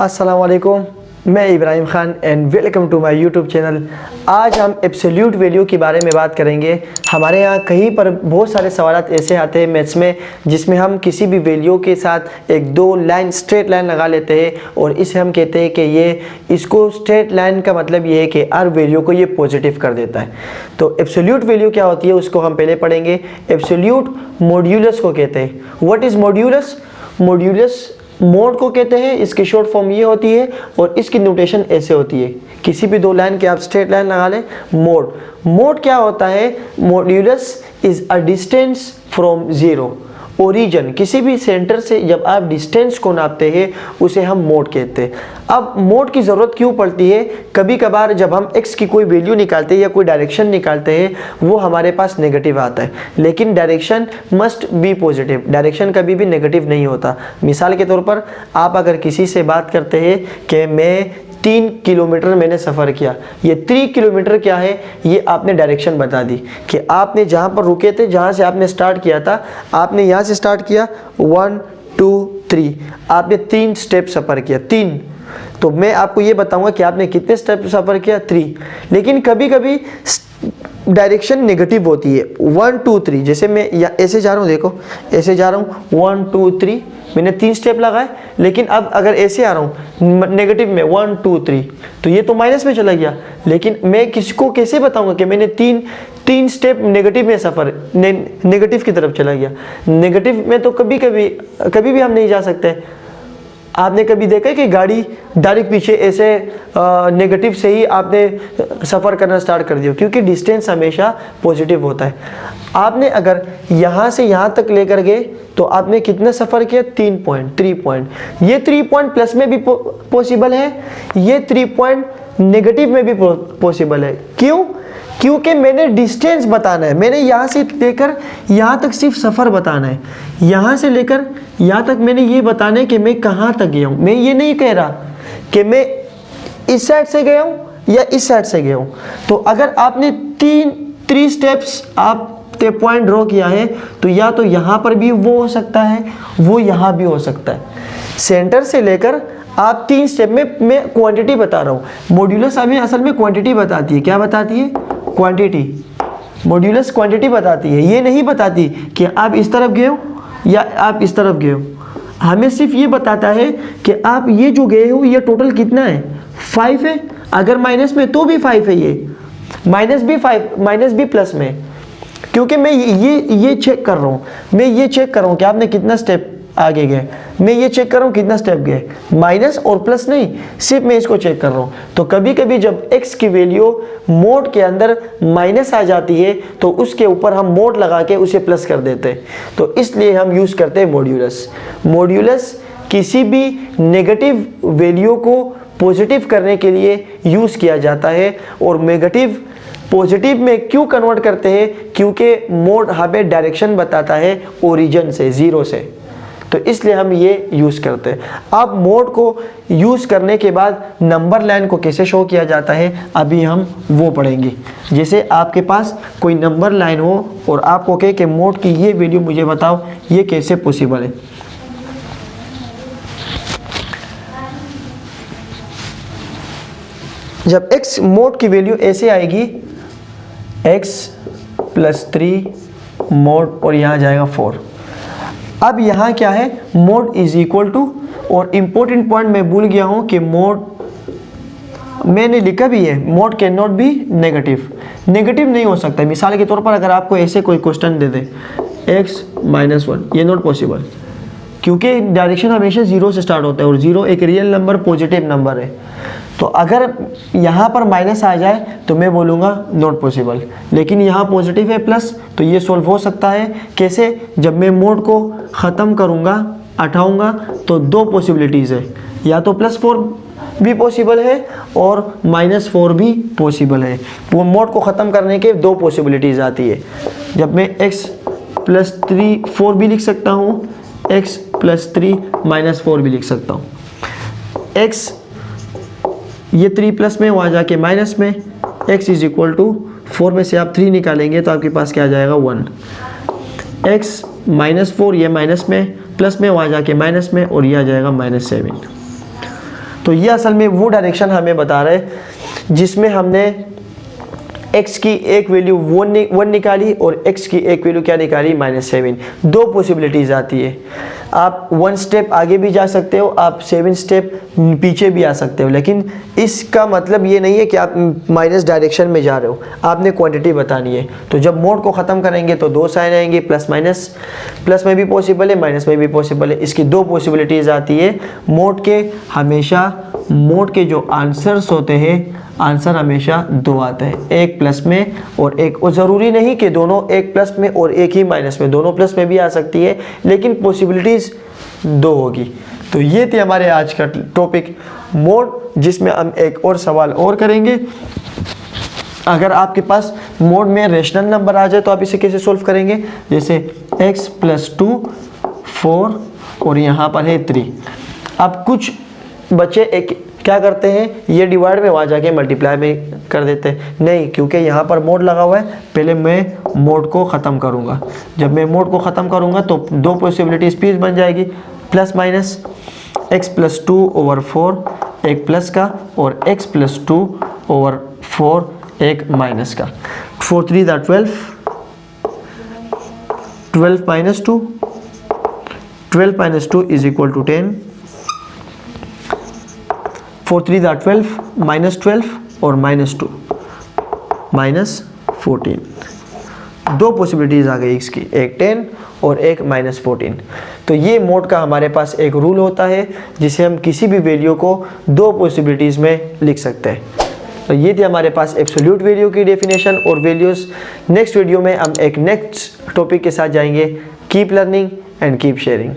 अस्सलाम वालेकुम, मैं Ibrahim Khan and welcome to my YouTube channel. आज हम एब्सोल्यूट वैल्यू के बारे में बात करेंगे। हमारे यहाँ कहीं पर बहुत सारे सवालात ऐसे आते हैं मैथ्स में जिसमें हम किसी भी वैल्यू के साथ एक दो लाइन स्ट्रेट लाइन लगा लेते हैं और इसे हम कहते हैं कि इसको स्ट्रेट लाइन का मतलब ये है कि हर वैल्यू को ये पॉजिटिव कर देता है। तो एब्सोल्यूट वैल्यू क्या होती है उसको हम पहले पढ़ेंगे। एब्सोल्यूट मॉड्यूलस को कहते हैं। What is modulus? Modulus mode को कहते हैं, इसकी शॉर्ट फॉर्म ये होती है और इसकी नोटेशन ऐसे होती है। किसी भी दो लाइन के आप स्ट्रेट लाइन लगा लें। मोड क्या होता है? Modulus is a distance from zero. Origin, किसी भी सेंटर से जब आप डिस्टेंस को नापते हैं उसे हम मोड कहते हैं। अब मोड की ज़रूरत क्यों पड़ती है? कभी कभार जब हम x की कोई वैल्यू निकालते हैं या कोई डायरेक्शन निकालते हैं वो हमारे पास नेगेटिव आता है, लेकिन direction must be positive. Direction कभी भी नेगेटिव नहीं होता। मिसाल के तौर पर आप अगर किसी से बात करते हैं कि मैं 3 किलोमीटर मैंने सफ़र किया, ये 3 किलोमीटर क्या है? ये आपने डायरेक्शन बता दी कि आपने जहाँ पर रुके थे, जहाँ से आपने स्टार्ट किया था, आपने यहाँ से स्टार्ट किया 1 2 3, आपने 3 स्टेप सफ़र किया, 3। तो मैं आपको ये बताऊंगा कि आपने कितने स्टेप सफ़र किया, 3। लेकिन कभी कभी डायरेक्शन नेगेटिव होती है, 1 2 3। जैसे मैं ऐसे जा रहा हूँ, देखो ऐसे जा रहा हूँ 1 2 3, मैंने 3 स्टेप लगाए। लेकिन अब अगर ऐसे आ रहा हूँ नेगेटिव में 1 2 3, तो ये तो माइनस में चला गया। लेकिन मैं किसको कैसे बताऊंगा कि मैंने तीन स्टेप नेगेटिव में सफ़र नेगेटिव की तरफ चला गया? नेगेटिव में तो कभी भी हम नहीं जा सकते। आपने कभी देखा है कि गाड़ी डायरेक्ट पीछे ऐसे नेगेटिव से ही आपने सफ़र करना स्टार्ट कर दिया? क्योंकि डिस्टेंस हमेशा पॉजिटिव होता है। आपने अगर यहाँ से यहाँ तक लेकर गए तो आपने कितना सफ़र किया? 3 पॉइंट। ये 3 पॉइंट प्लस में भी पॉसिबल है, ये 3 पॉइंट नेगेटिव में भी पॉसिबल है। क्यों? क्योंकि मैंने डिस्टेंस बताना है। मैंने यहाँ से लेकर यहाँ तक सिर्फ सफ़र बताना है, यहाँ से लेकर यहाँ तक मैंने ये बताना है कि मैं कहाँ तक गया हूँ। मैं ये नहीं कह रहा कि मैं इस साइड से गया हूँ या इस साइड से गया हूँ। तो अगर आपने 3 स्टेप्स आपने पॉइंट ड्रॉ किया है तो या तो यहाँ पर भी वो हो सकता है, वो यहाँ भी हो सकता है। सेंटर से लेकर आप 3 स्टेप में मैं क्वांटिटी बता रहा हूँ। मॉड्यूलस हमें असल में क्वांटिटी बताती है। क्या बताती है? क्वांटिटी। मॉड्यूलस क्वांटिटी बताती है, ये नहीं बताती कि आप इस तरफ गए हो या आप इस तरफ गए हो। हमें सिर्फ ये बताता है कि आप ये जो गए हो ये टोटल कितना है? 5 है। अगर माइनस में तो भी 5 है, ये माइनस भी प्लस में। क्योंकि मैं ये चेक कर रहा हूँ, मैं ये चेक कर रहा हूँ कि आपने कितना स्टेप आगे गए। मैं ये चेक कर रहा हूँ कितना स्टेप गए, माइनस और प्लस नहीं, सिर्फ मैं इसको चेक कर रहा हूँ। तो कभी कभी जब x की वैल्यू मोड के अंदर माइनस आ जाती है तो उसके ऊपर हम मोड लगा के उसे प्लस कर देते हैं। तो इसलिए हम यूज़ करते हैं मॉड्यूलस। मॉड्यूलस किसी भी नेगेटिव वैल्यू को पॉजिटिव करने के लिए यूज़ किया जाता है। और नेगेटिव पॉजिटिव में क्यों कन्वर्ट करते हैं? क्योंकि मोड हमें डायरेक्शन बताता है ओरिजिन से, ज़ीरो से, तो इसलिए हम ये यूज़ करते हैं। अब मोड को यूज़ करने के बाद नंबर लाइन को कैसे शो किया जाता है अभी हम वो पढ़ेंगे। जैसे आपके पास कोई नंबर लाइन हो और आपको कहे कि मोड की ये वैल्यू मुझे बताओ, ये कैसे पॉसिबल है? जब x मोड की वैल्यू ऐसे आएगी, x + 3 मोड और यहाँ जाएगा 4। अब यहाँ क्या है? मोड इज इक्वल टू, और इम्पोर्टेंट पॉइंट मैं भूल गया हूँ कि मोड मैंने लिखा भी है, mode can not be negative. Negative नहीं हो सकता। मिसाल के तौर पर अगर आपको ऐसे कोई क्वेश्चन दे दे x - 1, ये नॉट पॉसिबल, क्योंकि डायरेक्शन हमेशा 0 से स्टार्ट होता है और 0 एक रियल नंबर, पॉजिटिव नंबर है। तो अगर यहाँ पर माइनस आ जाए तो मैं बोलूँगा नॉट पॉसिबल। लेकिन यहाँ पॉजिटिव है प्लस, तो ये सॉल्व हो सकता है। कैसे? जब मैं मोड को ख़त्म करूँगा, हटाऊँगा, तो 2 पॉसिबिलिटीज़ है, या तो +4 भी पॉसिबल है और -4 भी पॉसिबल है। वो मोड को ख़त्म करने के 2 पॉसिबिलिटीज़ आती है। जब मैं x + 3 4 भी लिख सकता हूँ, x + 3 -4 भी लिख सकता हूँ। x ये 3 प्लस में, वहाँ जाके माइनस में, x = 4 में से आप 3 निकालेंगे तो आपके पास क्या आ जाएगा? 1। x -4 ये माइनस में, प्लस में, वहाँ जाके माइनस में, और ये आ जाएगा -7। तो ये असल में वो डायरेक्शन हमें बता रहा है जिसमें हमने x की एक वैल्यू 1 निकाली और x की एक वैल्यू क्या निकाली -7। दो पॉसिबिलिटीज़ आती है, आप 1 स्टेप आगे भी जा सकते हो, आप 7 स्टेप पीछे भी आ सकते हो, लेकिन इसका मतलब ये नहीं है कि आप माइनस डायरेक्शन में जा रहे हो, आपने क्वांटिटी बतानी है। तो जब मोड को ख़त्म करेंगे तो दो साइन आएंगे, प्लस माइनस, प्लस में भी पॉसिबल है, माइनस में भी पॉसिबल है। इसकी दो पॉसिबिलिटीज़ आती है मोड के। हमेशा मोड के जो आंसर्स होते हैं, आंसर हमेशा दो आता है, एक प्लस में और एक, और ज़रूरी नहीं कि दोनों एक प्लस में और एक ही माइनस में, दोनों प्लस में भी आ सकती है, लेकिन पॉसिबिलिटीज़ दो होगी। तो ये थे हमारे आज का टॉपिक मोड, जिसमें हम एक और सवाल और करेंगे। अगर आपके पास मोड में रेशनल नंबर आ जाए तो आप इसे कैसे सोल्व करेंगे, जैसे x + 2 4 और यहाँ पर है 3। अब कुछ बच्चे एक क्या करते हैं, ये डिवाइड में वहाँ जाके मल्टीप्लाई में कर देते हैं। नहीं, क्योंकि यहाँ पर मोड लगा हुआ है, पहले मैं मोड को ख़त्म करूँगा। जब मैं मोड को ख़त्म करूँगा तो दो पॉसिबिलिटीज़ प्लीज बन जाएगी, प्लस माइनस x + 2/4 एक प्लस का और x + 2/4 एक माइनस का। 4 3 12, 12 - 2, 12 - 2 = 10, 4 3 12, -12 और -2 -14। दो पॉसिबिलिटीज़ आ गई इसकी, एक 10 और एक -14। तो ये मोड का हमारे पास एक रूल होता है जिसे हम किसी भी वैल्यू को दो पॉसिबिलिटीज़ में लिख सकते हैं। तो ये थी हमारे पास एब्सोल्यूट वैल्यू की डेफिनेशन और वैल्यूज़। नेक्स्ट वीडियो में हम एक नेक्स्ट टॉपिक के साथ जाएंगे। Keep learning and keep sharing.